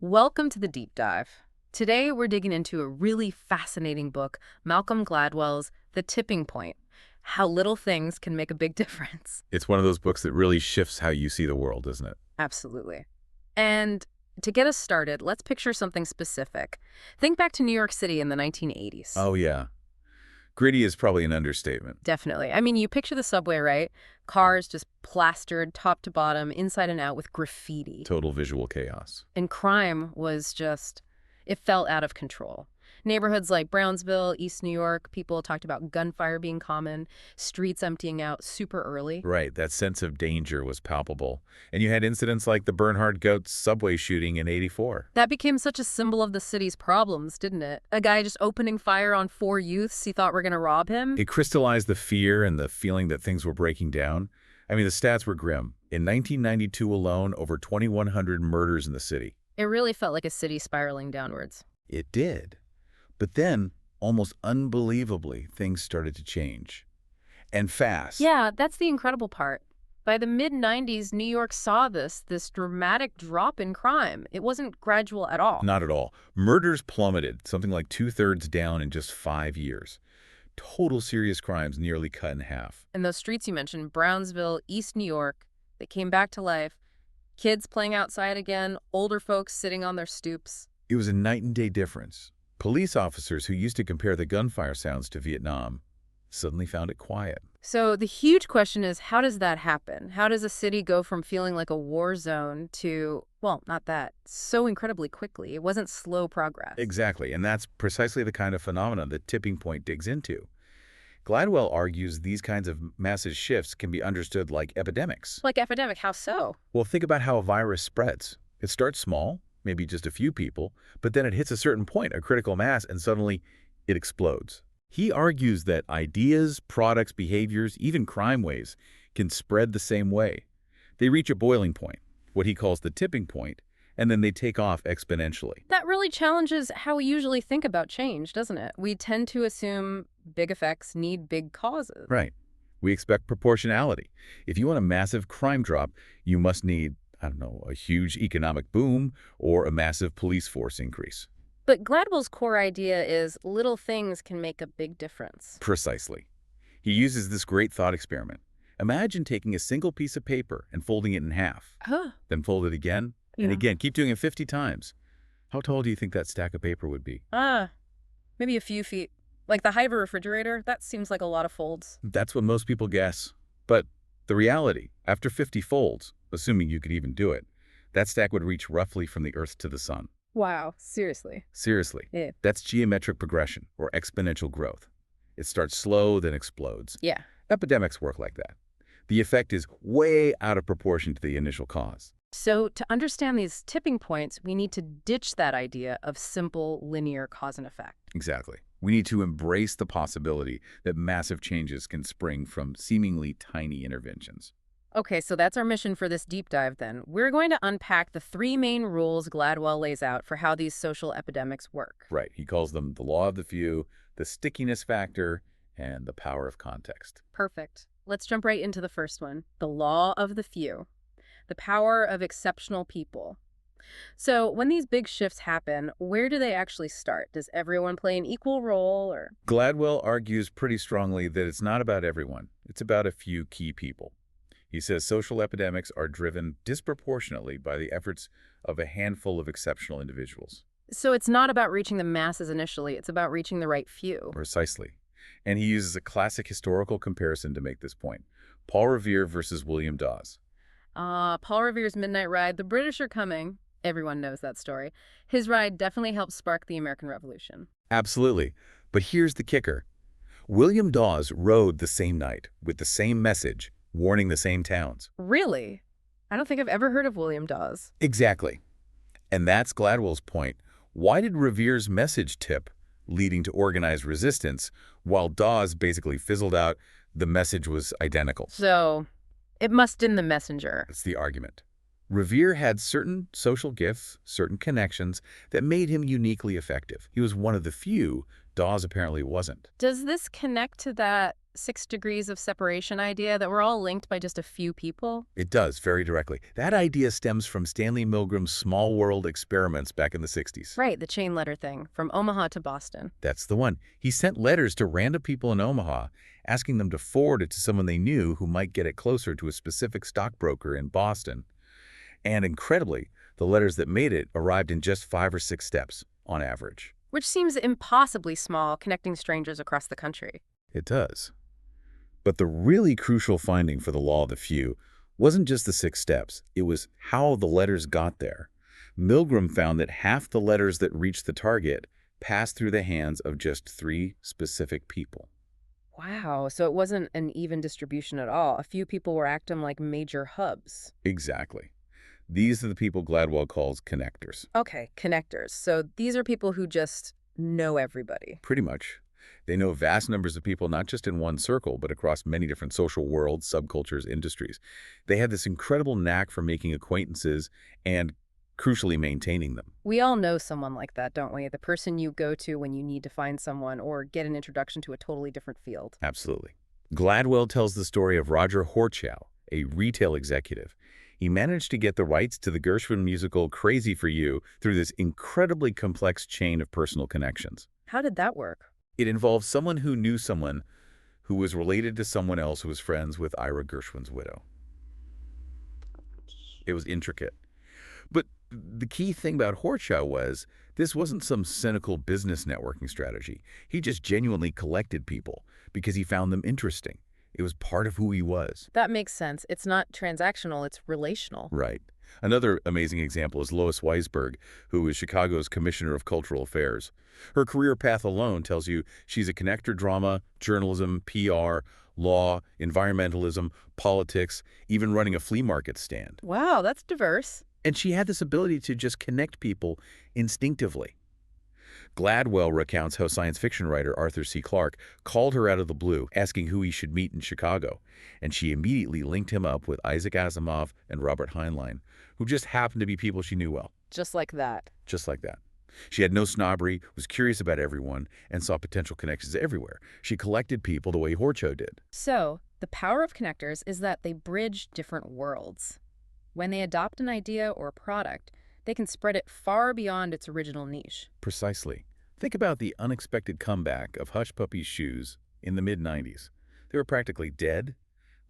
Welcome to the deep dive. Today, we're digging into a really fascinating book, Malcolm Gladwell's The Tipping Point: How Little Things Can Make a Big Difference. It's one of those books that really shifts how you see the world, isn't it? Absolutely. And to get us started, let's picture something specific. Think back to New York City in the 1980s. Oh, yeah. Gritty is probably an understatement. Definitely. I mean, you picture the subway, right? Cars just plastered top to bottom, inside and out with graffiti. Total visual chaos. And crime was just, it felt out of control. Neighborhoods like Brownsville, East New York, people talked about gunfire being common, streets emptying out super early. Right, that sense of danger was palpable. And you had incidents like the Bernhard Goetz subway shooting in '84. That became such a symbol of the city's problems, didn't it? A guy just opening fire on four youths he thought were going to rob him. It crystallized the fear and the feeling that things were breaking down. I mean, the stats were grim. In 1992 alone, over 2,100 murders in the city. It really felt like a city spiraling downwards. It did. But then, almost unbelievably, things started to change. And fast. Yeah, that's the incredible part. By the mid-90s, New York saw this dramatic drop in crime. It wasn't gradual at all. Not at all. Murders plummeted, something like 2/3 down in just 5 years. Total serious crimes nearly cut in half. And those streets you mentioned, Brownsville, East New York, they came back to life. Kids playing outside again, older folks sitting on their stoops. It was a night and day difference. Police officers who used to compare the gunfire sounds to Vietnam suddenly found it quiet. So the huge question is, how does that happen? How does a city go from feeling like a war zone to, well, not that, so incredibly quickly? It wasn't slow progress. Exactly, and that's precisely the kind of phenomenon that Tipping Point digs into. Gladwell argues these kinds of massive shifts can be understood like epidemics. Like epidemic, how so? Well, think about how a virus spreads. It starts small, maybe just a few people, but then it hits a certain point, a critical mass, and suddenly it explodes. He argues that ideas, products, behaviors, even crime waves can spread the same way. They reach a boiling point, what he calls the tipping point, and then they take off exponentially. That really challenges how we usually think about change, doesn't it? We tend to assume big effects need big causes. Right. We expect proportionality. If you want a massive crime drop, you must need, I don't know, a huge economic boom or a massive police force increase. But Gladwell's core idea is little things can make a big difference. Precisely. He uses this great thought experiment. Imagine taking a single piece of paper and folding it in half, Huh. then fold it again and Yeah. again. Keep doing it 50 times. How tall do you think that stack of paper would be? Maybe a few feet. Like the height of a refrigerator, that seems like a lot of folds. That's what most people guess. But the reality, after 50 folds, assuming you could even do it, that stack would reach roughly from the Earth to the sun. Wow, seriously. Seriously, Yeah. that's geometric progression, or exponential growth. It starts slow, then explodes. Yeah. Epidemics work like that. The effect is way out of proportion to the initial cause. So to understand these tipping points, we need to ditch that idea of simple linear cause and effect. Exactly. We need to embrace the possibility that massive changes can spring from seemingly tiny interventions. Okay, so that's our mission for this deep dive then. We're going to unpack the three main rules Gladwell lays out for how these social epidemics work. Right. He calls them the law of the few, the stickiness factor, and the power of context. Perfect. Let's jump right into the first one, the law of the few, the power of exceptional people. So when these big shifts happen, where do they actually start? Does everyone play an equal role or? Gladwell argues pretty strongly that it's not about everyone. It's about a few key people. He says social epidemics are driven disproportionately by the efforts of a handful of exceptional individuals. So it's not about reaching the masses initially, it's about reaching the right few. Precisely. And he uses a classic historical comparison to make this point. Paul Revere versus William Dawes. Paul Revere's Midnight Ride, the British are coming. Everyone knows that story. His ride definitely helped spark the American Revolution. Absolutely. But here's the kicker. William Dawes rode the same night with the same message, warning the same towns. Really? I don't think I've ever heard of William Dawes. Exactly. And that's Gladwell's point. Why did Revere's message tip, leading to organized resistance, while Dawes basically fizzled out? The message was identical. So it must have been the messenger. That's the argument. Revere had certain social gifts, certain connections that made him uniquely effective. He was one of the few. Dawes apparently wasn't. Does this connect to that six degrees of separation idea that we're all linked by just a few people? It does, very directly. That idea stems from Stanley Milgram's small world experiments back in the 60s. Right, the chain letter thing, from Omaha to Boston. That's the one. He sent letters to random people in Omaha, asking them to forward it to someone they knew who might get it closer to a specific stockbroker in Boston. And incredibly, the letters that made it arrived in just 5 or 6 steps, on average. Which seems impossibly small, connecting strangers across the country. It does. But the really crucial finding for the law of the few wasn't just the 6 steps, it was how the letters got there. Milgram found that half the letters that reached the target passed through the hands of just 3 specific people. Wow, so it wasn't an even distribution at all. A few people were acting like major hubs. Exactly. These are the people Gladwell calls connectors. Okay, connectors. So these are people who just know everybody. Pretty much. They know vast numbers of people, not just in one circle, but across many different social worlds, subcultures, industries. They have this incredible knack for making acquaintances and, crucially, maintaining them. We all know someone like that, don't we? The person you go to when you need to find someone or get an introduction to a totally different field. Absolutely. Gladwell tells the story of Roger Horchow, a retail executive. He managed to get the rights to the Gershwin musical Crazy for You through this incredibly complex chain of personal connections. How did that work? It involved someone who knew someone who was related to someone else who was friends with Ira Gershwin's widow. It was intricate. But the key thing about Horchow was this wasn't some cynical business networking strategy. He just genuinely collected people because he found them interesting. It was part of who he was. That makes sense. It's not transactional, it's relational. Right. Another amazing example is Lois Weisberg, who is Chicago's Commissioner of Cultural Affairs. Her career path alone tells you she's a connector drama, journalism, PR, law, environmentalism, politics, even running a flea market stand. Wow, that's diverse. And she had this ability to just connect people instinctively. Gladwell recounts how science fiction writer Arthur C. Clarke called her out of the blue, asking who he should meet in Chicago, and she immediately linked him up with Isaac Asimov and Robert Heinlein, who just happened to be people she knew well. Just like that. Just like that. She had no snobbery, was curious about everyone, and saw potential connections everywhere. She collected people the way Horchow did. So, the power of connectors is that they bridge different worlds. When they adopt an idea or a product, they can spread it far beyond its original niche. Precisely. Think about the unexpected comeback of Hush Puppy's shoes in the mid-90s. They were practically dead,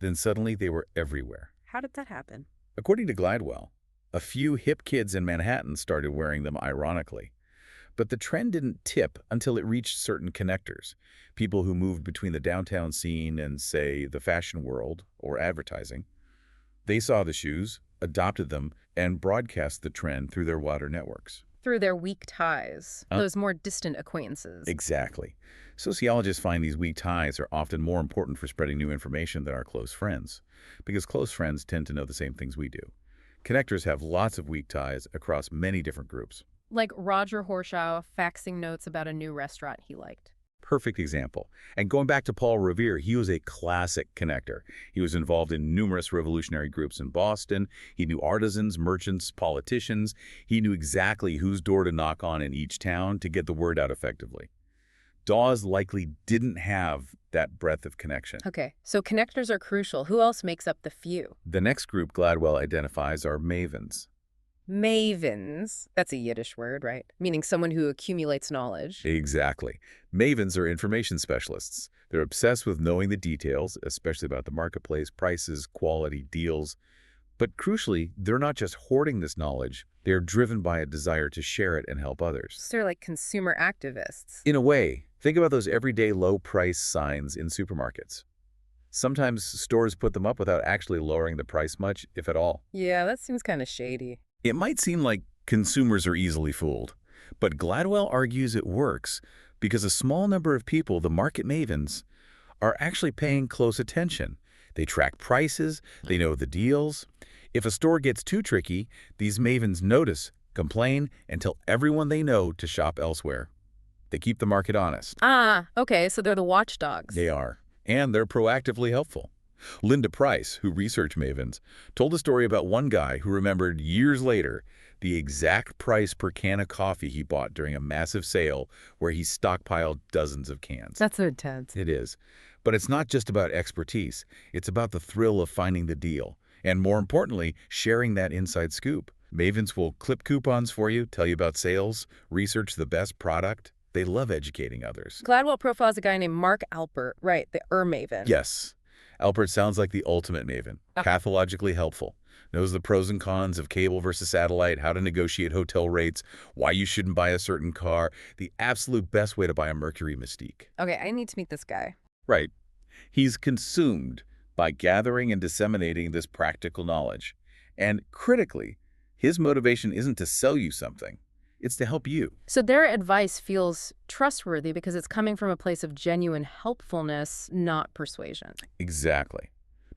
then suddenly they were everywhere. How did that happen? According to Gladwell, a few hip kids in Manhattan started wearing them ironically. But the trend didn't tip until it reached certain connectors, people who moved between the downtown scene and, say, the fashion world or advertising. They saw the shoes, adopted them, and broadcast the trend through their wider networks. Through their weak ties, those more distant acquaintances. Exactly. Sociologists find these weak ties are often more important for spreading new information than our close friends, because close friends tend to know the same things we do. Connectors have lots of weak ties across many different groups. Like Roger Horchow faxing notes about a new restaurant he liked. Perfect example. And going back to Paul Revere, he was a classic connector. He was involved in numerous revolutionary groups in Boston. He knew artisans, merchants, politicians. He knew exactly whose door to knock on in each town to get the word out effectively. Dawes likely didn't have that breadth of connection. Okay, so connectors are crucial. Who else makes up the few? The next group Gladwell identifies are mavens. Mavens. That's a Yiddish word, right? Meaning someone who accumulates knowledge. Exactly. Mavens are information specialists. They're obsessed with knowing the details, especially about the marketplace, prices, quality, deals. But crucially, they're not just hoarding this knowledge. They're driven by a desire to share it and help others. So they're like consumer activists. In a way, think about those everyday low-price signs in supermarkets. Sometimes stores put them up without actually lowering the price much, if at all. Yeah, that seems kind of shady. It might seem like consumers are easily fooled, but Gladwell argues it works because a small number of people, the market mavens, are actually paying close attention. They track prices, they know the deals. If a store gets too tricky, these mavens notice, complain, and tell everyone they know to shop elsewhere. They keep the market honest. Ah, okay, so they're the watchdogs. They are, and they're proactively helpful. Linda Price, who researched mavens, told a story about one guy who remembered years later the exact price per can of coffee he bought during a massive sale where he stockpiled dozens of cans. That's so intense. It is. But it's not just about expertise. It's about the thrill of finding the deal. And more importantly, sharing that inside scoop. Mavens will clip coupons for you, tell you about sales, research the best product. They love educating others. Gladwell profiles a guy named Mark Alpert, right, the Maven. Yes, Albert sounds like the ultimate maven, pathologically helpful. Knows the pros and cons of cable versus satellite, how to negotiate hotel rates, why you shouldn't buy a certain car, the absolute best way to buy a Mercury Mystique. Okay, I need to meet this guy. Right. He's consumed by gathering and disseminating this practical knowledge. And critically, his motivation isn't to sell you something. It's to help you. So their advice feels trustworthy because it's coming from a place of genuine helpfulness, not persuasion. Exactly.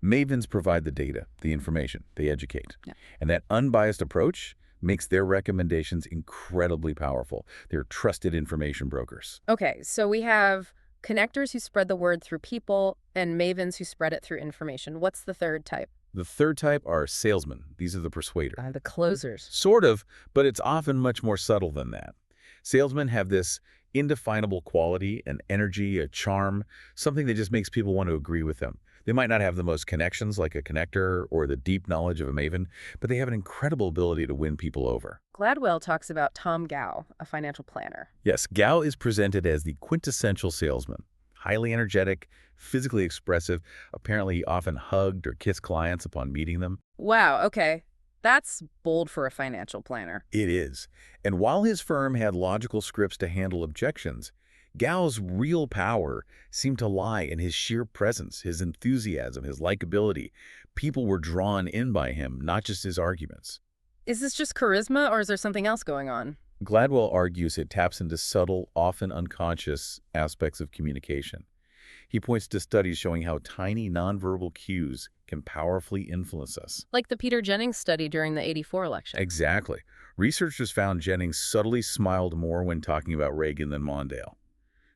Mavens provide the data, the information, they educate. Yeah. And that unbiased approach makes their recommendations incredibly powerful. They're trusted information brokers. Okay, so we have connectors who spread the word through people and mavens who spread it through information. What's the third type? The third type are salesmen. These are the persuader. The closers. Sort of, but it's often much more subtle than that. Salesmen have this indefinable quality, an energy, a charm, something that just makes people want to agree with them. They might not have the most connections like a connector or the deep knowledge of a maven, but they have an incredible ability to win people over. Gladwell talks about Tom Gow, a financial planner. Yes, Gao is presented as the quintessential salesman. Highly energetic, physically expressive. Apparently, he often hugged or kissed clients upon meeting them. Wow, okay. That's bold for a financial planner. It is. And while his firm had logical scripts to handle objections, Gao's real power seemed to lie in his sheer presence, his enthusiasm, his likability. People were drawn in by him, not just his arguments. Is this just charisma or is there something else going on? Gladwell argues it taps into subtle, often unconscious aspects of communication. He points to studies showing how tiny nonverbal cues can powerfully influence us. Like the Peter Jennings study during the '84 election. Exactly. Researchers found Jennings subtly smiled more when talking about Reagan than Mondale.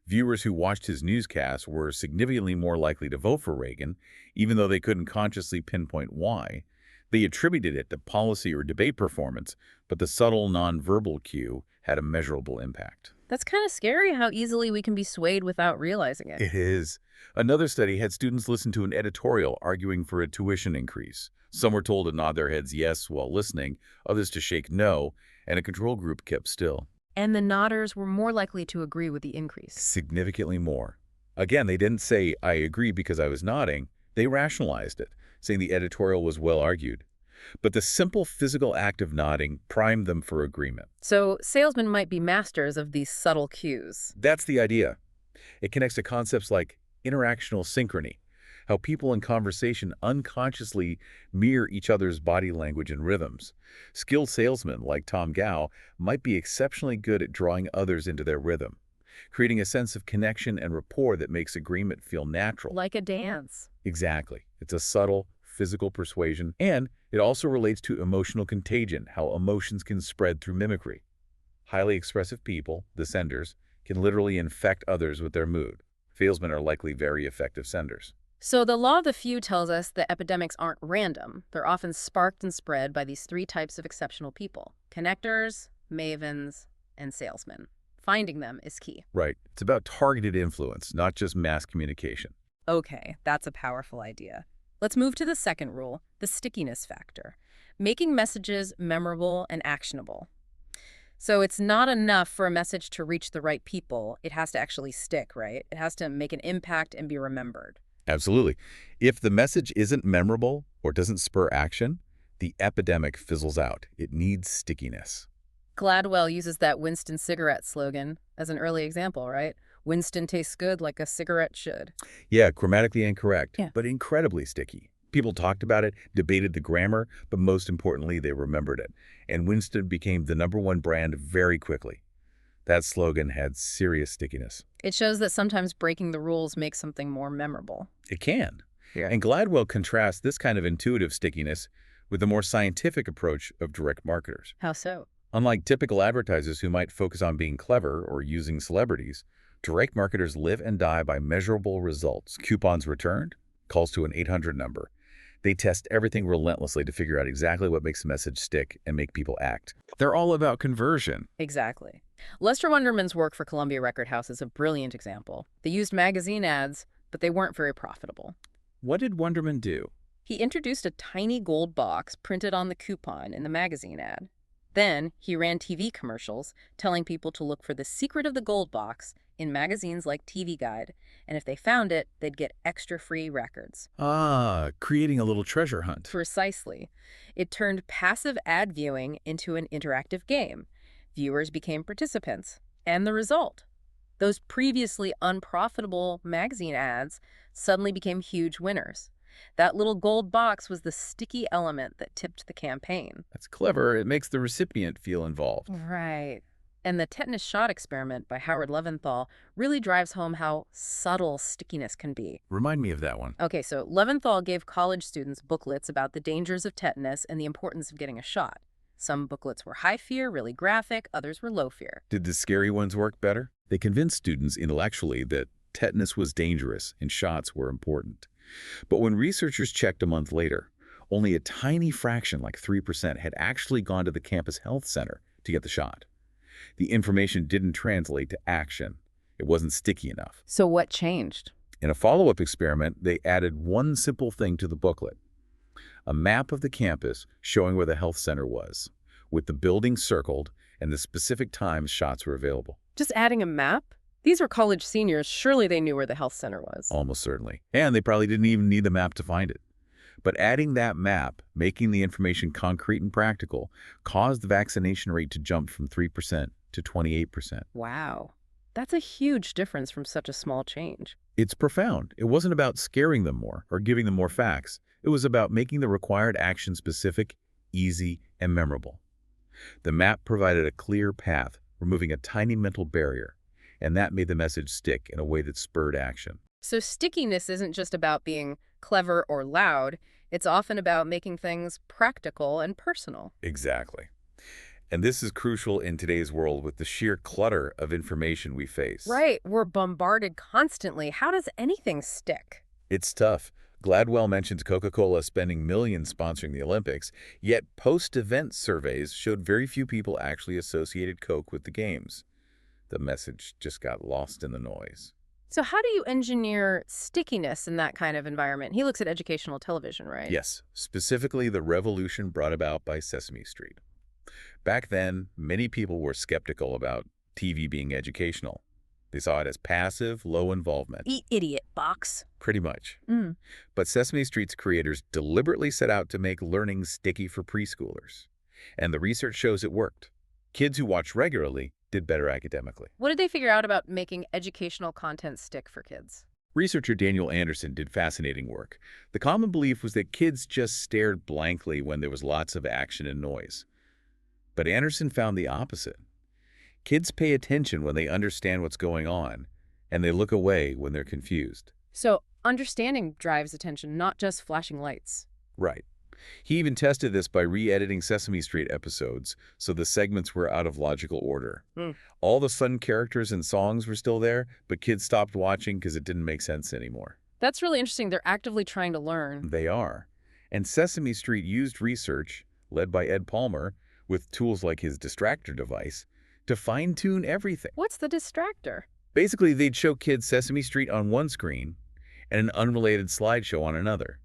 Viewers who watched his newscasts were significantly more likely to vote for Reagan, even though they couldn't consciously pinpoint why. They attributed it to policy or debate performance, but the subtle nonverbal cue had a measurable impact. That's kind of scary how easily we can be swayed without realizing it. It is. Another study had students listen to an editorial arguing for a tuition increase. Some were told to nod their heads yes while listening, others to shake no, and a control group kept still. And the nodders were more likely to agree with the increase. Significantly more. Again, they didn't say, I agree because I was nodding. They rationalized it, saying the editorial was well argued. But the simple physical act of nodding primed them for agreement. So salesmen might be masters of these subtle cues. That's the idea. It connects to concepts like interactional synchrony, how people in conversation unconsciously mirror each other's body language and rhythms. Skilled salesmen like Tom Gow might be exceptionally good at drawing others into their rhythm, creating a sense of connection and rapport that makes agreement feel natural. Like a dance. Exactly. It's a subtle, physical persuasion, and it also relates to emotional contagion, how emotions can spread through mimicry. Highly expressive people, the senders, can literally infect others with their mood. Salesmen are likely very effective senders. So the law of the few tells us that epidemics aren't random. They're often sparked and spread by these three types of exceptional people: connectors, mavens, and salesmen. Finding them is key. Right. It's about targeted influence, not just mass communication. Okay, that's a powerful idea. Let's move to the second rule, the stickiness factor. Making messages memorable and actionable. So it's not enough for a message to reach the right people. It has to actually stick, right? It has to make an impact and be remembered. Absolutely. If the message isn't memorable or doesn't spur action, the epidemic fizzles out. It needs stickiness. Gladwell uses that Winston cigarette slogan as an early example, right? Winston tastes good like a cigarette should. Yeah, grammatically incorrect, Yeah. but incredibly sticky. People talked about it, debated the grammar, but most importantly, they remembered it. And Winston became the #1 brand very quickly. That slogan had serious stickiness. It shows that sometimes breaking the rules makes something more memorable. It can. Yeah. And Gladwell contrasts this kind of intuitive stickiness with the more scientific approach of direct marketers. How so? Unlike typical advertisers who might focus on being clever or using celebrities, direct marketers live and die by measurable results. Coupons returned, calls to an 800 number. They test everything relentlessly to figure out exactly what makes the message stick and make people act. They're all about conversion. Exactly. Lester Wunderman's work for Columbia Record House is a brilliant example. They used magazine ads, but they weren't very profitable. What did Wonderman do? He introduced a tiny gold box printed on the coupon in the magazine ad. Then he ran TV commercials telling people to look for the secret of the gold box in magazines like TV Guide, and if they found it, they'd get extra free records. Ah, creating a little treasure hunt. Precisely. It turned passive ad viewing into an interactive game. Viewers became participants. And the result? Those previously unprofitable magazine ads suddenly became huge winners. That little gold box was the sticky element that tipped the campaign. That's clever. It makes the recipient feel involved. Right. And the tetanus shot experiment by Howard Leventhal really drives home how subtle stickiness can be. Remind me of that one. Okay, so Leventhal gave college students booklets about the dangers of tetanus and the importance of getting a shot. Some booklets were high fear, really graphic, others were low fear. Did the scary ones work better? They convinced students intellectually that tetanus was dangerous and shots were important. But when researchers checked a month later, only a tiny fraction, like 3%, had actually gone to the campus health center to get the shot. The information didn't translate to action. It wasn't sticky enough. So what changed? In a follow-up experiment, they added one simple thing to the booklet: a map of the campus showing where the health center was, with the building circled and the specific times shots were available. Just adding a map? These were college seniors. Surely they knew where the health center was. Almost certainly. And they probably didn't even need the map to find it. But adding that map, making the information concrete and practical, caused the vaccination rate to jump from 3% to 28%. Wow. That's a huge difference from such a small change. It's profound. It wasn't about scaring them more or giving them more facts. It was about making the required action specific, easy, and memorable. The map provided a clear path, removing a tiny mental barrier, and that made the message stick in a way that spurred action. So stickiness isn't just about being clever or loud. It's often about making things practical and personal. Exactly. And this is crucial in today's world with the sheer clutter of information we face. Right. We're bombarded constantly. How does anything stick? It's tough. Gladwell mentions Coca-Cola spending millions sponsoring the Olympics, yet post-event surveys showed very few people actually associated Coke with the games. The message just got lost in the noise. So how do you engineer stickiness in that kind of environment? He looks at educational television, right? Yes, specifically the revolution brought about by Sesame Street. Back then, many people were skeptical about TV being educational. They saw it as passive, low involvement. Eat idiot box. Pretty much. Mm. But Sesame Street's creators deliberately set out to make learning sticky for preschoolers. And the research shows it worked. Kids who watched regularly did better academically. What did they figure out about making educational content stick for kids? Researcher Daniel Anderson did fascinating work. The common belief was that kids just stared blankly when there was lots of action and noise. But Anderson found the opposite. Kids pay attention when they understand what's going on, and they look away when they're confused. So understanding drives attention, not just flashing lights. Right. He even tested this by re-editing Sesame Street episodes so the segments were out of logical order. All the fun characters and songs were still there, but kids stopped watching because it didn't make sense anymore. That's really interesting. They're actively trying to learn. They are. And Sesame Street used research, led by Ed Palmer, with tools like his distractor device, to fine-tune everything. What's the distractor? Basically, they'd show kids Sesame Street on one screen and an unrelated slideshow on another.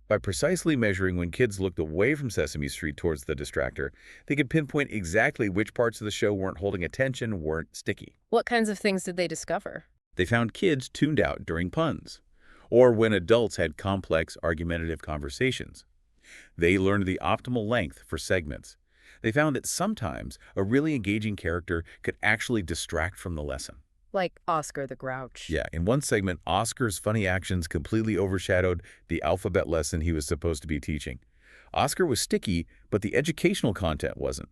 By precisely measuring when kids looked away from Sesame Street towards the distractor, they could pinpoint exactly which parts of the show weren't holding attention, weren't sticky. What kinds of things did they discover? They found kids tuned out during puns, or when adults had complex, argumentative conversations. They learned the optimal length for segments. They found that sometimes a really engaging character could actually distract from the lesson. Like Oscar the Grouch. Yeah, in one segment, Oscar's funny actions completely overshadowed the alphabet lesson he was supposed to be teaching. Oscar was sticky, but the educational content wasn't.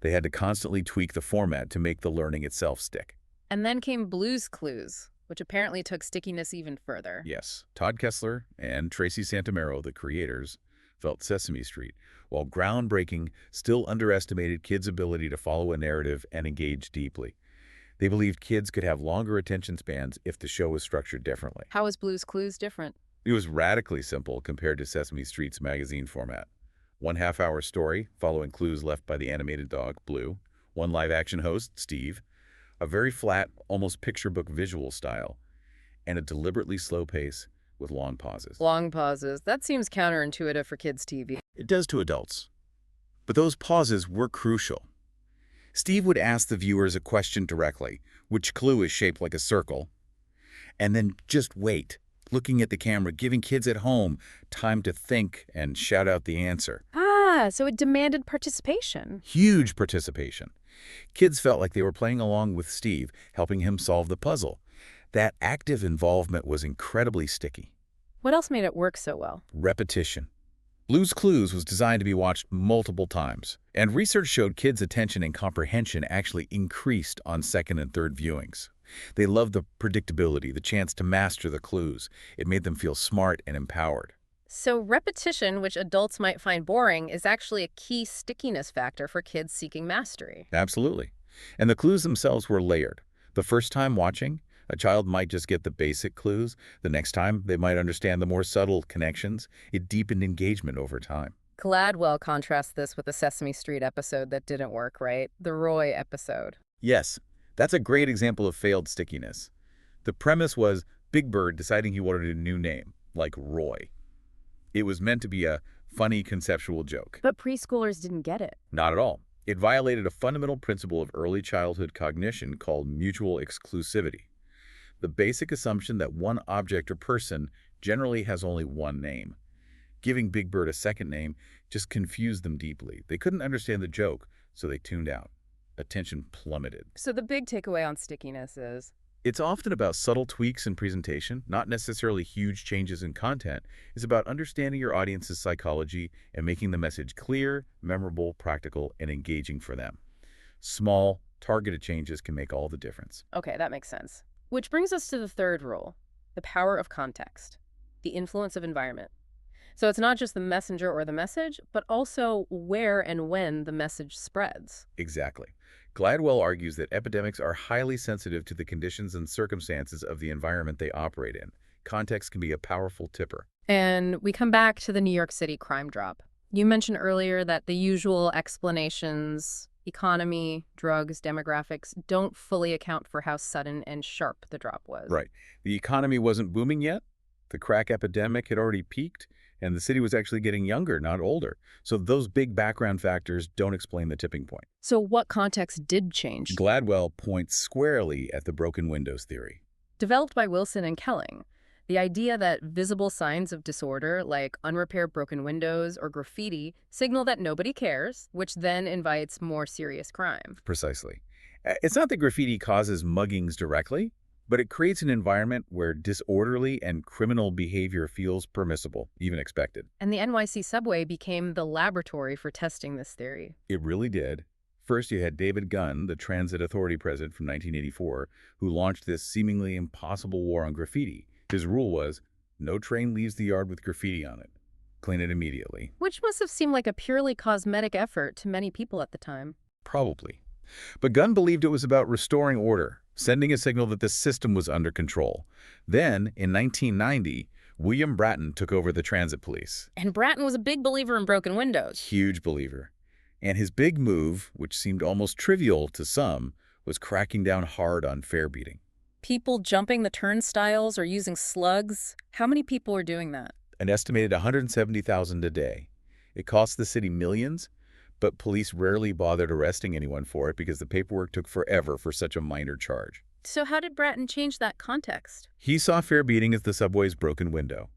They had to constantly tweak the format to make the learning itself stick. And then came Blue's Clues, which apparently took stickiness even further. Yes, Todd Kessler and Tracy Santamero, the creators, felt Sesame Street, while groundbreaking, still underestimated kids' ability to follow a narrative and engage deeply. They believed kids could have longer attention spans if the show was structured differently. How is Blue's Clues different? It was radically simple compared to Sesame Street's magazine format. One half-hour story following clues left by the animated dog, Blue. One live-action host, Steve. A very flat, almost picture book visual style. and a deliberately slow pace with long pauses. Long pauses. That seems counterintuitive for kids' TV. It does to adults. But those pauses were crucial. Steve would ask the viewers a question directly, which clue is shaped like a circle, and then just wait, looking at the camera, giving kids at home time to think and shout out the answer. Ah, so it demanded participation. Huge participation. Kids felt like they were playing along with Steve, helping him solve the puzzle. That active involvement was incredibly sticky. What else made it work so well? Repetition. Blue's Clues was designed to be watched multiple times, and research showed kids' attention and comprehension actually increased on second and third viewings. They loved the predictability, the chance to master the clues. It made them feel smart and empowered. So repetition, which adults might find boring, is actually a key stickiness factor for kids seeking mastery. Absolutely. And the clues themselves were layered. The first time watching, a child might just get the basic clues. The next time, they might understand the more subtle connections. It deepened engagement over time. Gladwell contrasts this with the Sesame Street episode that didn't work, right? The Roy episode. Yes, that's a great example of failed stickiness. The premise was Big Bird deciding he wanted a new name, like Roy. It was meant to be a funny conceptual joke. But preschoolers didn't get it. Not at all. It violated a fundamental principle of early childhood cognition called mutual exclusivity. The basic assumption that one object or person generally has only one name. Giving Big Bird a second name just confused them deeply. They couldn't understand the joke, so they tuned out. Attention plummeted. So the big takeaway on stickiness is, It's often about subtle tweaks in presentation, not necessarily huge changes in content. It's about understanding your audience's psychology and making the message clear, memorable, practical, and engaging for them. Small, targeted changes can make all the difference. okay, that makes sense. Which brings us to the third rule, the power of context, the influence of environment. So it's not just the messenger or the message, but also where and when the message spreads. Exactly. Gladwell argues that epidemics are highly sensitive to the conditions and circumstances of the environment they operate in. Context can be a powerful tipper. And we come back to the New York City crime drop. You mentioned earlier that the usual explanations, economy, drugs, demographics, don't fully account for how sudden and sharp the drop was. Right. The economy wasn't booming yet. The crack epidemic had already peaked, and the city was actually getting younger, not older. So those big background factors don't explain the tipping point. So what context did change? Gladwell points squarely at the broken windows theory. Developed by Wilson and Kelling, the idea that visible signs of disorder, like unrepaired broken windows or graffiti, signal that nobody cares, which then invites more serious crime. Precisely. It's not that graffiti causes muggings directly, but it creates an environment where disorderly and criminal behavior feels permissible, even expected. And the NYC subway became the laboratory for testing this theory. It really did. First, you had David Gunn, the Transit Authority president from 1984, who launched this seemingly impossible war on graffiti. His rule was, no train leaves the yard with graffiti on it. Clean it immediately. Which must have seemed like a purely cosmetic effort to many people at the time. Probably. But Gunn believed it was about restoring order, sending a signal that the system was under control. Then, in 1990, William Bratton took over the transit police. And Bratton was a big believer in broken windows. Huge believer. And his big move, which seemed almost trivial to some, was cracking down hard on fare beating. People jumping the turnstiles or using slugs. How many people were doing that? An estimated 170,000 a day. It cost the city millions, but police rarely bothered arresting anyone for it because the paperwork took forever for such a minor charge. So how did Bratton change that context? He saw fare beating as the subway's broken window.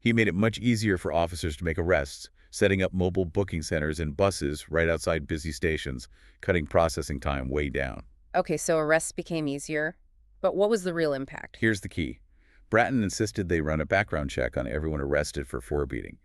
He made it much easier for officers to make arrests, setting up mobile booking centers and buses right outside busy stations, cutting processing time way down. Okay, so arrests became easier. But what was the real impact? Here's the key. Bratton insisted they run a background check on everyone arrested for fare beating,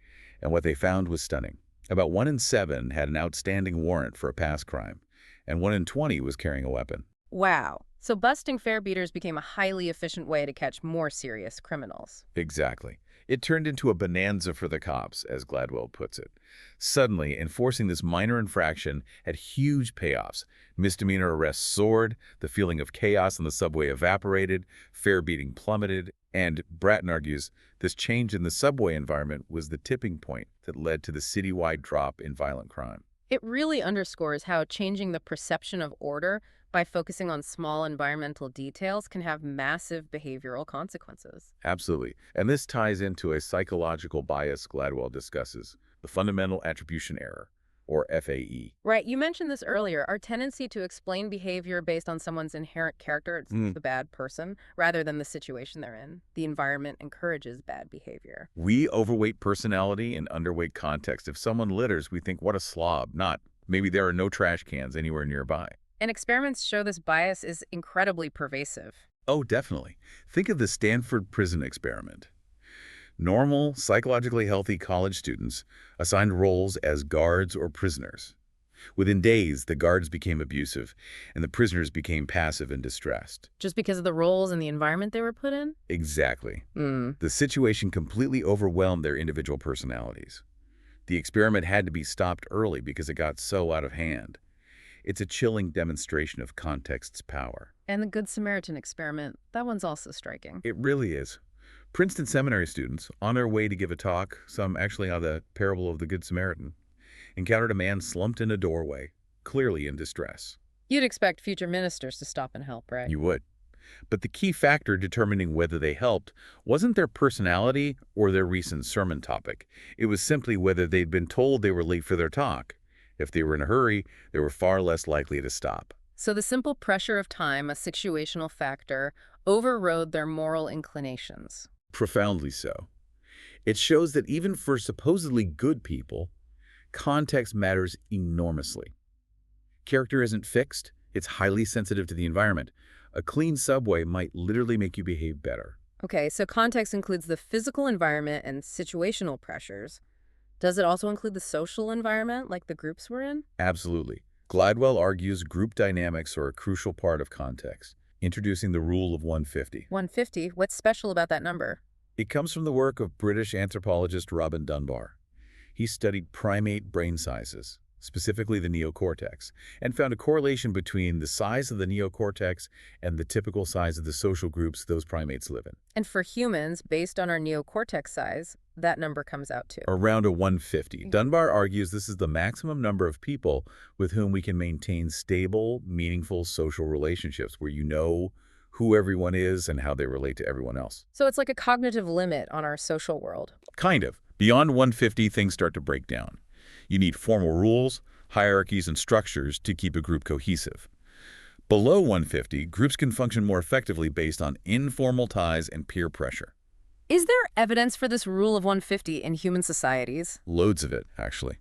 and what they found was stunning. About 1 in 7 had an outstanding warrant for a past crime, and 1 in 20 was carrying a weapon. Wow. So busting fare beaters became a highly efficient way to catch more serious criminals. Exactly. It turned into a bonanza for the cops, as Gladwell puts it. Suddenly, enforcing this minor infraction had huge payoffs. Misdemeanor arrests soared, the feeling of chaos on the subway evaporated, fare beating plummeted, and, Bratton argues, this change in the subway environment was the tipping point that led to the citywide drop in violent crime. It really underscores how changing the perception of order by focusing on small environmental details can have massive behavioral consequences. Absolutely. And this ties into a psychological bias Gladwell discusses, the fundamental attribution error, or FAE. Right, you mentioned this earlier. Our tendency to explain behavior based on someone's inherent character, it's the bad person, rather than the situation they're in. The environment encourages bad behavior. We overweight personality and underweight context. If someone litters, we think, what a slob, not maybe there are no trash cans anywhere nearby. And experiments show this bias is incredibly pervasive. Oh, definitely. Think of the Stanford prison experiment. Normal, psychologically healthy college students assigned roles as guards or prisoners. Within days, the guards became abusive, and the prisoners became passive and distressed. Just because of the roles and the environment they were put in? Exactly. Hmm. The situation completely overwhelmed their individual personalities. The experiment had to be stopped early because it got so out of hand. It's a chilling demonstration of context's power. And the Good Samaritan experiment, that one's also striking. It really is. Princeton seminary students, on their way to give a talk, some actually on the parable of the Good Samaritan, encountered a man slumped in a doorway, clearly in distress. You'd expect future ministers to stop and help, right? You would. But the key factor determining whether they helped wasn't their personality or their recent sermon topic. It was simply whether they'd been told they were late for their talk. If they were in a hurry, they were far less likely to stop. So the simple pressure of time, a situational factor, overrode their moral inclinations. Profoundly so. It shows that even for supposedly good people, context matters enormously. Character isn't fixed, it's highly sensitive to the environment. A clean subway might literally make you behave better. Okay, so context includes the physical environment and situational pressures. Does it also include the social environment, like the groups we're in? Absolutely. Gladwell argues group dynamics are a crucial part of context, introducing the rule of 150. 150? What's special about that number? It comes from the work of British anthropologist Robin Dunbar. He studied primate brain sizes, specifically the neocortex, and found a correlation between the size of the neocortex and the typical size of the social groups those primates live in. And for humans, based on our neocortex size, that number comes out to Around a 150. Dunbar argues this is the maximum number of people with whom we can maintain stable, meaningful social relationships where you know who everyone is and how they relate to everyone else. So it's like a cognitive limit on our social world. Kind of. Beyond 150, things start to break down. You need formal rules, hierarchies, and structures to keep a group cohesive. Below 150, groups can function more effectively based on informal ties and peer pressure. Is there evidence for this rule of 150 in human societies? Loads of it, actually.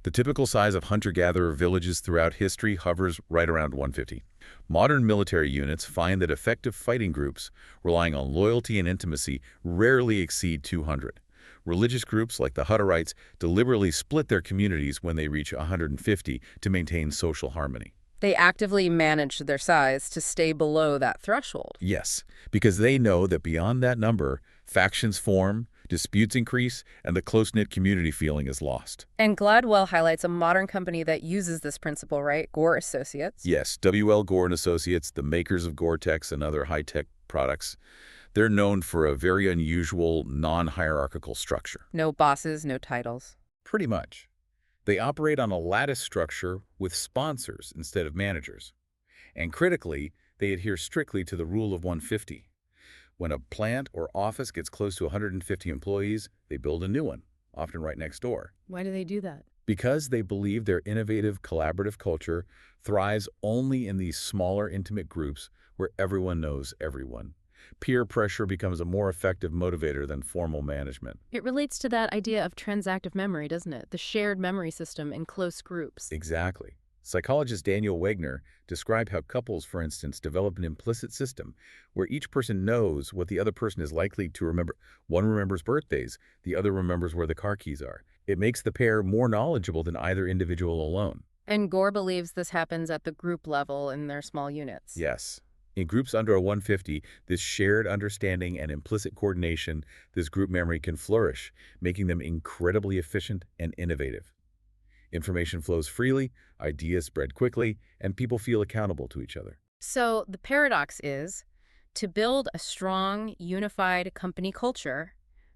The typical size of hunter-gatherer villages throughout history hovers right around 150. Modern military units find that effective fighting groups, relying on loyalty and intimacy, rarely exceed 200. Religious groups like the Hutterites deliberately split their communities when they reach 150 to maintain social harmony. They actively manage their size to stay below that threshold. Yes, because they know that beyond that number, factions form, disputes increase, and the close-knit community feeling is lost. And Gladwell highlights a modern company that uses this principle, right? Gore Associates. Yes, W.L. Gore and Associates, the makers of Gore-Tex and other high-tech products, they're known for a very unusual, non-hierarchical structure. No bosses, no titles. Pretty much. They operate on a lattice structure with sponsors instead of managers. And critically, they adhere strictly to the rule of 150. When a plant or office gets close to 150 employees, they build a new one, often right next door. Why do they do that? Because they believe their innovative, collaborative culture thrives only in these smaller, intimate groups where everyone knows everyone. Peer pressure becomes a more effective motivator than formal management. It relates to that idea of transactive memory, doesn't it? The shared memory system in close groups. Exactly. Psychologist Daniel Wegner described how couples, for instance, develop an implicit system where each person knows what the other person is likely to remember. One remembers birthdays, the other remembers where the car keys are. It makes the pair more knowledgeable than either individual alone. And Gore believes this happens at the group level in their small units. Yes. In groups under a 150, this shared understanding and implicit coordination, this group memory can flourish, making them incredibly efficient and innovative. Information flows freely, ideas spread quickly, and people feel accountable to each other. So the paradox is, to build a strong, unified company culture,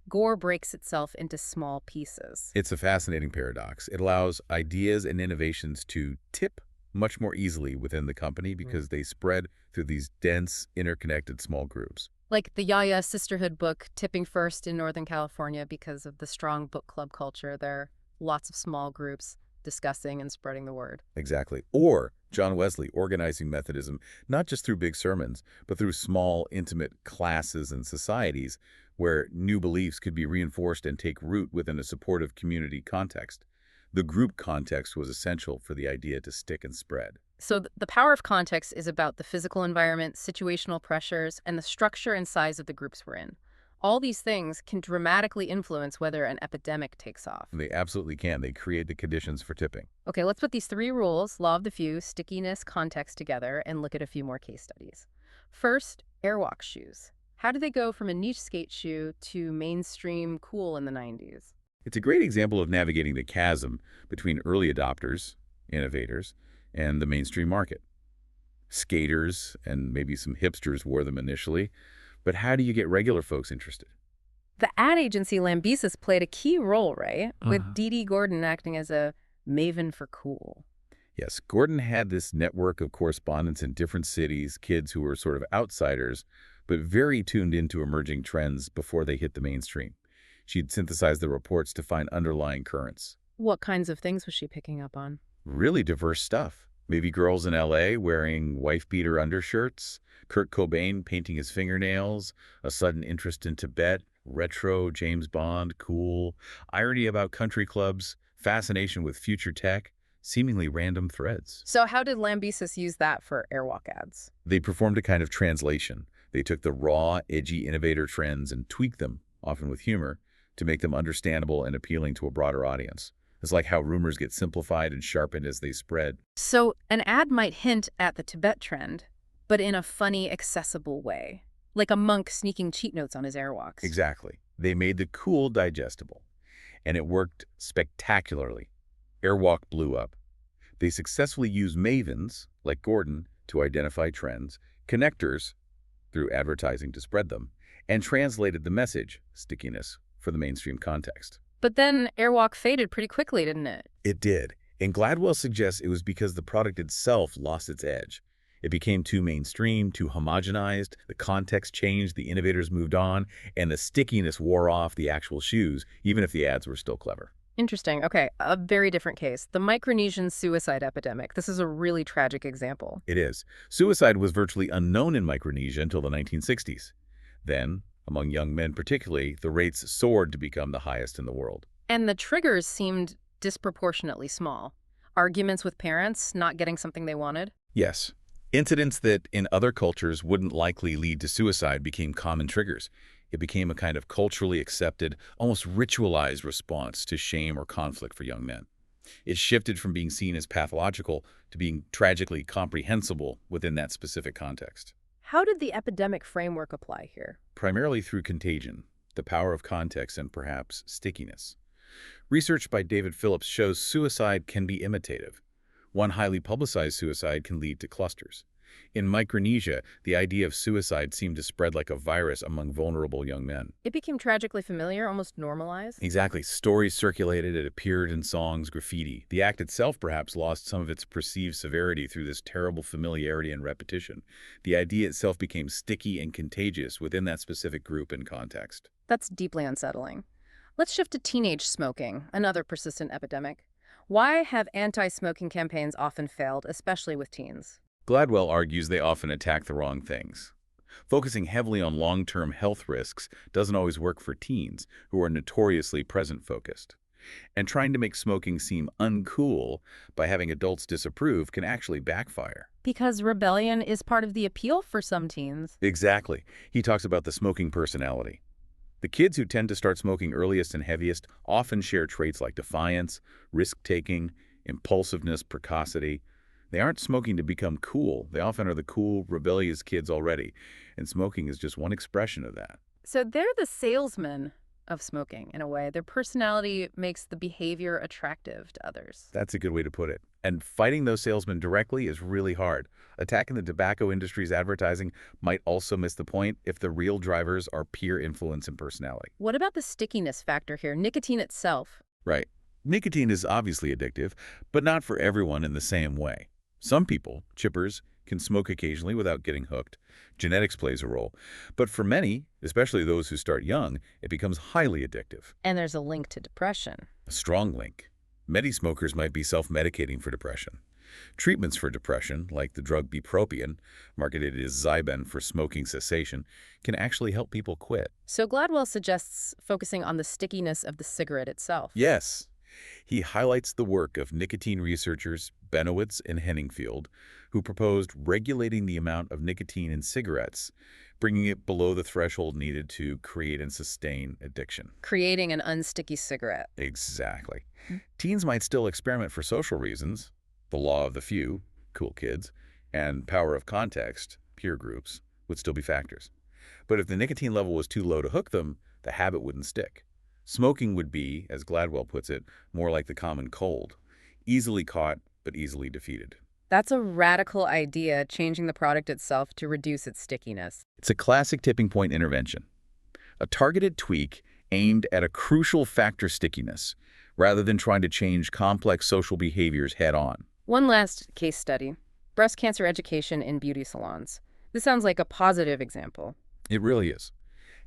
Gore breaks itself into small pieces. It's a fascinating paradox. It allows ideas and innovations to tip much more easily within the company because they spread through these dense, interconnected small groups. Like the Yaya Sisterhood book tipping first in Northern California because of the strong book club culture. There are lots of small groups discussing and spreading the word. Exactly. Or John Wesley organizing Methodism, not just through big sermons, but through small, intimate classes and societies where new beliefs could be reinforced and take root within a supportive community context. The group context was essential for the idea to stick and spread. So the power of context is about the physical environment, situational pressures, and the structure and size of the groups we're in. All these things can dramatically influence whether an epidemic takes off. They absolutely can. They create the conditions for tipping. Okay, let's put these three rules, law of the few, stickiness, context together, and look at a few more case studies. First, airwalk shoes. How did they go from a niche skate shoe to mainstream cool in the 90s? It's a great example of navigating the chasm between early adopters, innovators, and the mainstream market. Skaters and maybe some hipsters wore them initially, but how do you get regular folks interested? The ad agency Lambesis played a key role, right? With Dee Dee Gordon acting as a maven for cool. Yes, Gordon had this network of correspondents in different cities, kids who were sort of outsiders, but very tuned into emerging trends before they hit the mainstream. She'd synthesize the reports to find underlying currents. What kinds of things was she picking up on? Really diverse stuff. Maybe girls in L.A. wearing wife-beater undershirts, Kurt Cobain painting his fingernails, a sudden interest in Tibet, retro, James Bond, cool, irony about country clubs, fascination with future tech, seemingly random threads. So how did Lambesis use that for airwalk ads? They performed a kind of translation. They took the raw, edgy innovator trends and tweaked them, often with humor, to make them understandable and appealing to a broader audience. It's like how rumors get simplified and sharpened as they spread. So an ad might hint at the Tibet trend, but in a funny, accessible way. Like a monk sneaking cheat notes on his airwalks. Exactly. They made the cool digestible. And it worked spectacularly. Airwalk blew up. They successfully used mavens, like Gordon, to identify trends, connectors, through advertising to spread them, and translated the message, stickiness, for the mainstream context. But then airwalk faded pretty quickly, didn't it? It did. And Gladwell suggests it was because the product itself lost its edge. It became too mainstream, too homogenized, the context changed, the innovators moved on, and the stickiness wore off the actual shoes, even if the ads were still clever. Interesting. Okay, a very different case. The Micronesian suicide epidemic. This is a really tragic example. It is. Suicide was virtually unknown in Micronesia until the 1960s. Then, among young men particularly, the rates soared to become the highest in the world. And the triggers seemed disproportionately small. Arguments with parents, not getting something they wanted. Yes. Incidents that in other cultures wouldn't likely lead to suicide became common triggers. It became a kind of culturally accepted, almost ritualized response to shame or conflict for young men. It shifted from being seen as pathological to being tragically comprehensible within that specific context. How did the epidemic framework apply here? Primarily through contagion, the power of context, and perhaps stickiness. Research by David Phillips shows suicide can be imitative. One highly publicized suicide can lead to clusters. In Micronesia, the idea of suicide seemed to spread like a virus among vulnerable young men. It became tragically familiar, almost normalized. Exactly. Stories circulated, it appeared in songs, graffiti. The act itself perhaps lost some of its perceived severity through this terrible familiarity and repetition. The idea itself became sticky and contagious within that specific group and context. That's deeply unsettling. Let's shift to teenage smoking, another persistent epidemic. Why have anti-smoking campaigns often failed, especially with teens? Gladwell argues they often attack the wrong things. Focusing heavily on long-term health risks doesn't always work for teens, who are notoriously present-focused. And trying to make smoking seem uncool by having adults disapprove can actually backfire. Because rebellion is part of the appeal for some teens. Exactly. He talks about the smoking personality. The kids who tend to start smoking earliest and heaviest often share traits like defiance, risk-taking, impulsiveness, precocity. They aren't smoking to become cool. They often are the cool, rebellious kids already, and smoking is just one expression of that. So they're the salesmen of smoking, in a way. Their personality makes the behavior attractive to others. That's a good way to put it. And fighting those salesmen directly is really hard. Attacking the tobacco industry's advertising might also miss the point if the real drivers are peer influence and personality. What about the stickiness factor here? Nicotine itself. Right. Nicotine is obviously addictive, but not for everyone in the same way. Some people, chippers, can smoke occasionally without getting hooked. Genetics plays a role. But for many, especially those who start young, it becomes highly addictive. And there's a link to depression. A strong link. Many smokers might be self-medicating for depression. Treatments for depression, like the drug bupropion, marketed as Zyben for smoking cessation, can actually help people quit. So Gladwell suggests focusing on the stickiness of the cigarette itself. Yes, he highlights the work of nicotine researchers Benowitz and Henningfield, who proposed regulating the amount of nicotine in cigarettes, bringing it below the threshold needed to create and sustain addiction. Creating an unsticky cigarette. Exactly. Teens might still experiment for social reasons, the law of the few, cool kids, and power of context, peer groups, would still be factors. But if the nicotine level was too low to hook them, the habit wouldn't stick. Smoking would be, as Gladwell puts it, more like the common cold, easily caught but easily defeated. That's a radical idea, changing the product itself to reduce its stickiness. It's a classic tipping point intervention, a targeted tweak aimed at a crucial factor stickiness, rather than trying to change complex social behaviors head-on. One last case study, breast cancer education in beauty salons. This sounds like a positive example. It really is.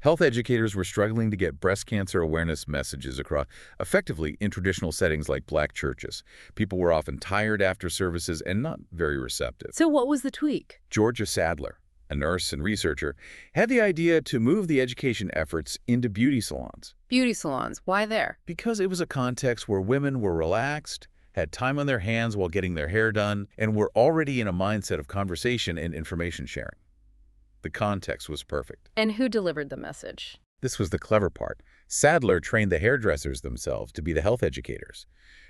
Health educators were struggling to get breast cancer awareness messages across effectively in traditional settings like Black churches. People were often tired after services and not very receptive. So what was the tweak? Georgia Sadler, a nurse and researcher, had the idea to move the education efforts into beauty salons. Beauty salons, why there? Because it was a context where women were relaxed, had time on their hands while getting their hair done, and were already in a mindset of conversation and information sharing. The context was perfect. And who delivered the message? This was the clever part. Sadler trained the hairdressers themselves to be the health educators.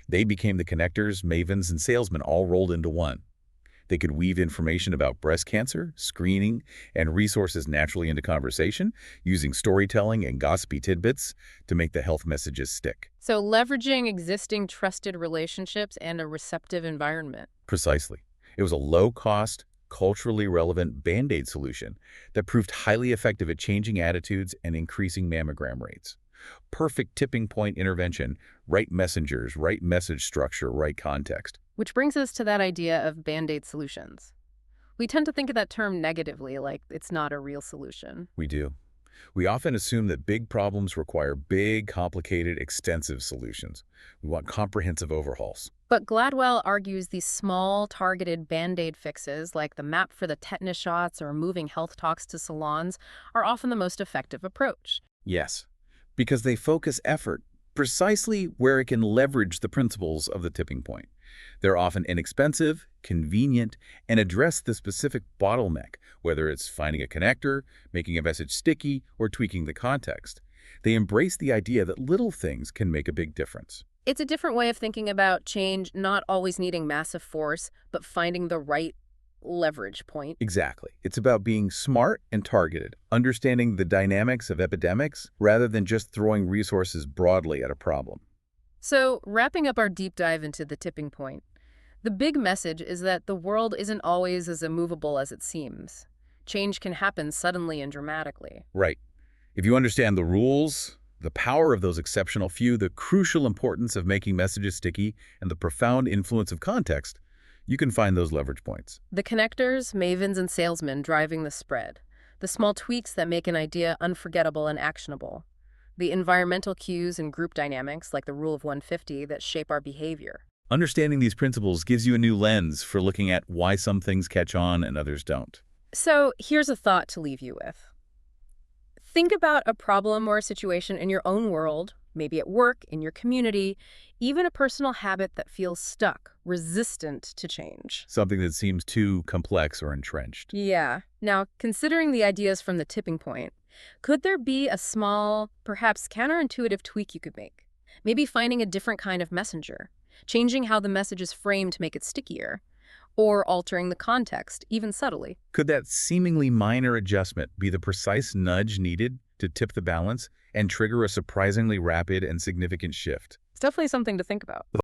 They became the connectors, mavens, and salesmen all rolled into one. They could weave information about breast cancer, screening, and resources naturally into conversation, using storytelling and gossipy tidbits to make the health messages stick. So leveraging existing trusted relationships and a receptive environment. Precisely. It was a low-cost, culturally relevant Band-Aid solution that proved highly effective at changing attitudes and increasing mammogram rates. Perfect tipping point intervention, right messengers, right message structure, right context. Which brings us to that idea of Band-Aid solutions. We tend to think of that term negatively, like it's not a real solution. We do. We often assume that big problems require big, complicated, extensive solutions. We want comprehensive overhauls. But Gladwell argues these small, targeted Band-Aid fixes, like the map for the tetanus shots or moving health talks to salons, are often the most effective approach. Yes, because they focus effort precisely where it can leverage the principles of the tipping point. They're often inexpensive, convenient, and address the specific bottleneck, whether it's finding a connector, making a message sticky, or tweaking the context. They embrace the idea that little things can make a big difference. It's a different way of thinking about change, not always needing massive force, but finding the right leverage point. Exactly. It's about being smart and targeted, understanding the dynamics of epidemics rather than just throwing resources broadly at a problem. So, wrapping up our deep dive into the tipping point, the big message is that the world isn't always as immovable as it seems. Change can happen suddenly and dramatically. Right. If you understand the rules, the power of those exceptional few, the crucial importance of making messages sticky, and the profound influence of context, you can find those leverage points. The connectors, mavens, and salesmen driving the spread. The small tweaks that make an idea unforgettable and actionable. The environmental cues and group dynamics, like the rule of 150, that shape our behavior. Understanding these principles gives you a new lens for looking at why some things catch on and others don't. So here's a thought to leave you with. Think about a problem or a situation in your own world, maybe at work, in your community, even a personal habit that feels stuck, resistant to change. Something that seems too complex or entrenched. Yeah. Now, considering the ideas from the tipping point, could there be a small, perhaps counterintuitive tweak you could make? Maybe finding a different kind of messenger, changing how the message is framed to make it stickier, or altering the context, even subtly. Could that seemingly minor adjustment be the precise nudge needed to tip the balance and trigger a surprisingly rapid and significant shift? It's definitely something to think about.